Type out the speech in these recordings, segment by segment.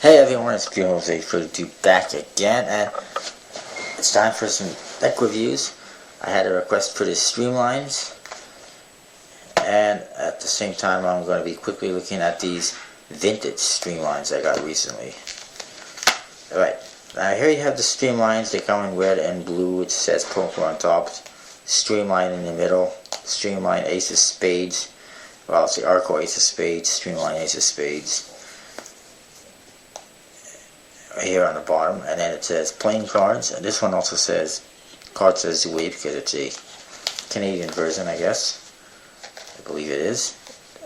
Hey everyone, it's Streamlines back again, and it's time for some deck reviews. I had a request for the Streamlines, and at the same time I'm going to be quickly looking at these Vintage Streamlines I got recently. Alright, now here you have the Streamlines. They come in red and blue, which says poker on top, Streamline in the middle, Streamline Ace of Spades, well it's the Arco Ace of Spades, Streamline Ace of Spades, here on the bottom, and then it says playing cards, and this one also says card says Wave because it's a Canadian version, I guess. I believe it is.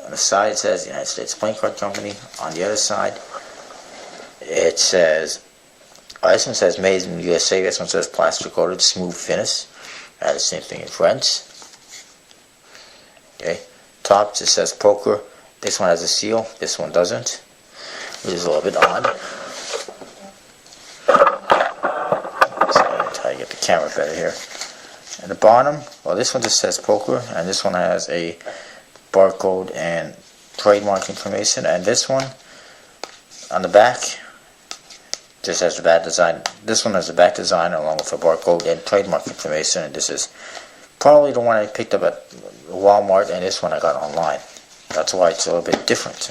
On the side it says United States Playing Card Company. On the other side it says, this one says made in USA, this one says plaster coated smooth finish. The same thing in French. Okay, top it says poker. This one has a seal, this one doesn't, which is a little bit odd. Get the camera better here. At the bottom, well, this one just says poker, and this one has a barcode and trademark information, and this one on the back just has the back design. This one has the back design along with a barcode and trademark information, and this is probably the one I picked up at Walmart, and this one I got online. That's why it's a little bit different.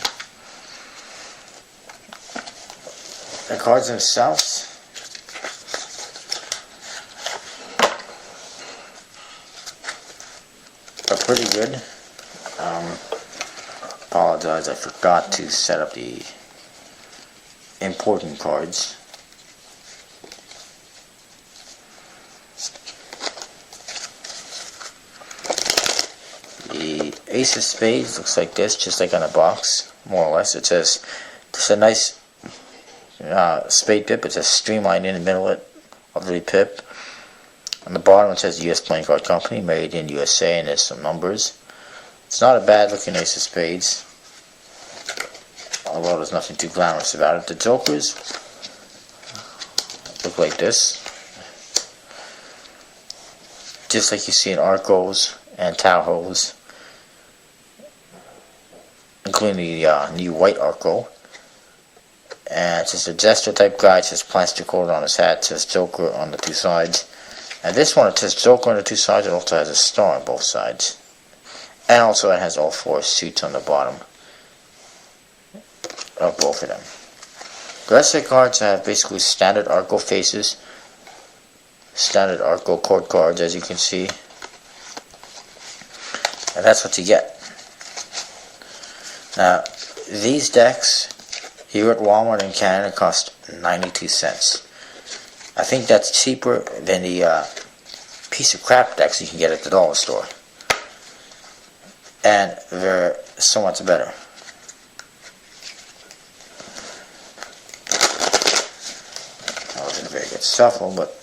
The cards themselves, are pretty good. Apologize, I forgot to set up the important cards. The Ace of Spades looks like this, just like on a box, more or less. It says, it's a nice spade pip. It says Streamline in the middle of the pip. On the bottom it says US Playing Card Company, made in USA, and there's some numbers. It's not a bad looking Ace of Spades, although there's nothing too glamorous about it. The jokers look like this, just like you see in Arcos and Tahoes, including the new white Arco. And it's just a gesture type guy. It says plastic coated on his hat. It says Joker on the two sides. And this one, it says Joker on the two sides. It also has a star on both sides. And also it has all four suits on the bottom of both of them. The rest of the cards have basically standard Arco faces. Standard Arco court cards, as you can see. And that's what you get. Now, these decks here at Walmart in Canada cost 92 cents. I think that's cheaper than the piece of crap decks you can get at the dollar store. And they're so much better. That wasn't a very good shuffle, but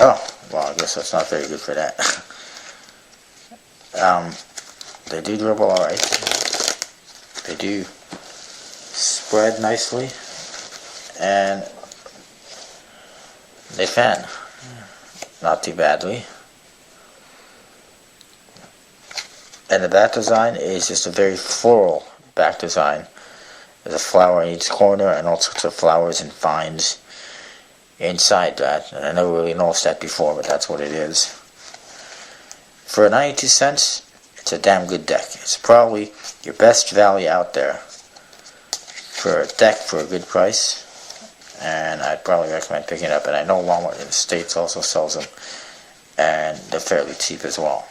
oh, well, I guess that's not very good for that. They do dribble alright. They do spread nicely, and they fan not too badly. And the back design is just a very floral back design. There's a flower in each corner and all sorts of flowers and vines inside that. And I never really noticed that before, but that's what it is. For 92 cents, it's a damn good deck. It's probably your best value out there for a deck for a good price, and I'd probably recommend picking it up. And I know Walmart in the States also sells them, and they're fairly cheap as well.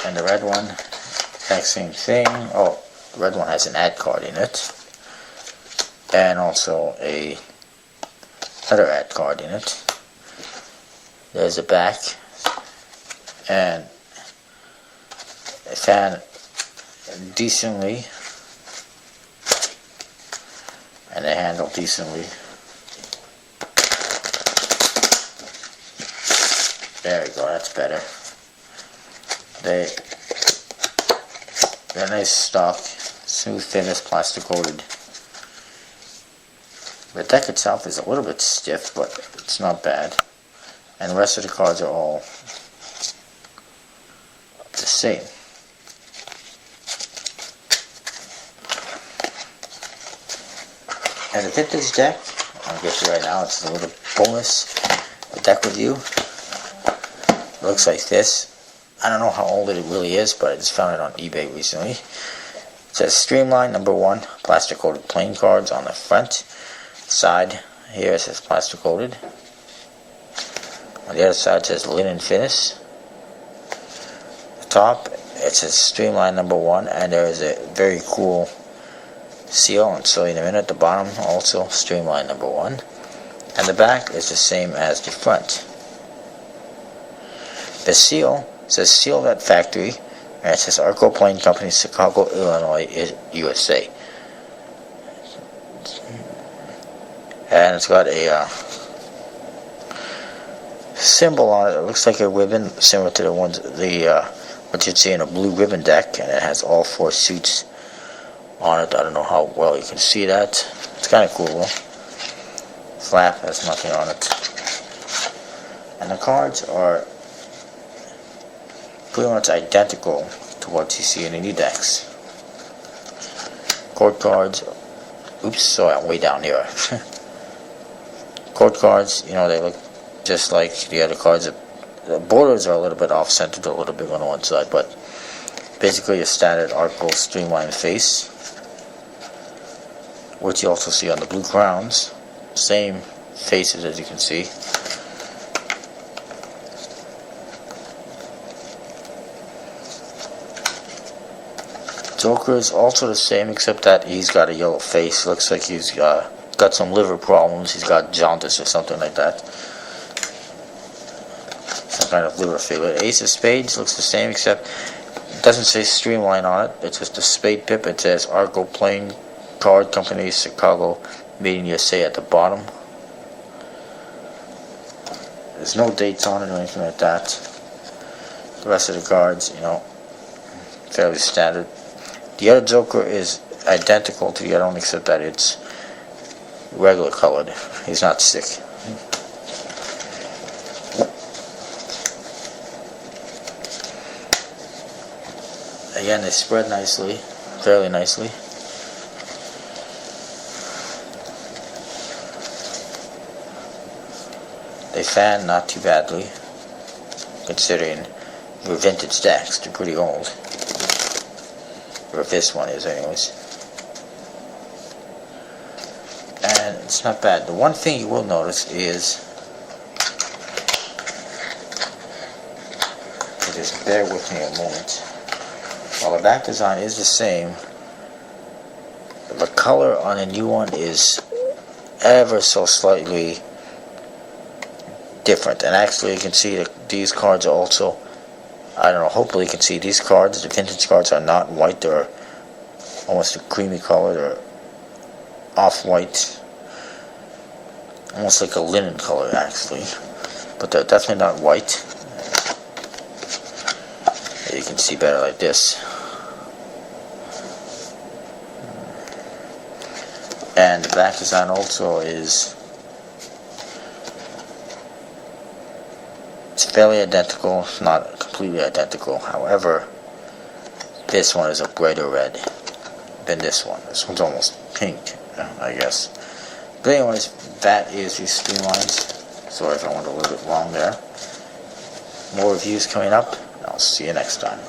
And the red one, exact same thing. Oh, the red one has an ad card in it, and also another ad card in it. There's a back, and they fan decently, and they handle decently. There we go, that's better. They're nice stock, smooth finish, plastic coated. The deck itself is a little bit stiff, but it's not bad. And the rest of the cards are all the same. And the vintage deck, I'll get you right now, it's a little bonus deck review. It looks like this. I don't know how old it really is, but I just found it on eBay recently. It says Streamline #1, plastic coated playing cards on the front. Side here it says plastic coated. On the other side it says linen finish. The top it says Streamline #1, and there is a very cool seal, and so in a minute. The bottom also Streamline #1, and the back is the same as the front. The seal says sealed at factory, and it says Arco Plane Company, Chicago, Illinois, USA. And it's got a symbol on it. It looks like a ribbon, similar to the ones what you'd see in a blue ribbon deck, and it has all 4 suits on it. I don't know how well you can see that. It's kind of cool though. Flap has nothing on it, and the cards are pretty much identical to what you see in any decks. Court cards. Oops, sorry, I'm way down here. Court cards, you know, they look just like the other cards. The borders are a little bit off-centered, a little bit on one side, but basically a standard Arco Streamline face, which you also see on the blue crowns. Same faces as you can see. Joker is also the same, except that he's got a yellow face. Looks like he's got some liver problems. He's got jaundice or something like that. Some kind of liver failure. Ace of Spades looks the same, except it doesn't say Streamline on it. It's just a spade pip. It says Arco Playing Card Company, Chicago, made in USA at the bottom. There's no dates on it or anything like that. The rest of the cards, you know, fairly standard. The other Joker is identical to the other one, except that it's regular colored. He's not sick. Again, they spread nicely, fairly nicely. They fan not too badly, considering your vintage decks. They're pretty old. Or if this one is anyways. And it's not bad. The one thing you will notice is, just bear with me a moment. While the back design is the same, the color on a new one is ever so slightly different. And actually you can see that these cards are also, I don't know, hopefully you can see these cards, the vintage cards, are not white. They're almost a creamy color. They're off-white, almost like a linen color actually, but they're definitely not white. You can see better like this. And the back design also is, it's fairly identical, not completely identical. However, this one is a brighter red than this one. This one's almost pink, I guess. But anyways, that is your Streamlines. Sorry if I went a little bit long there. More reviews coming up. I'll see you next time.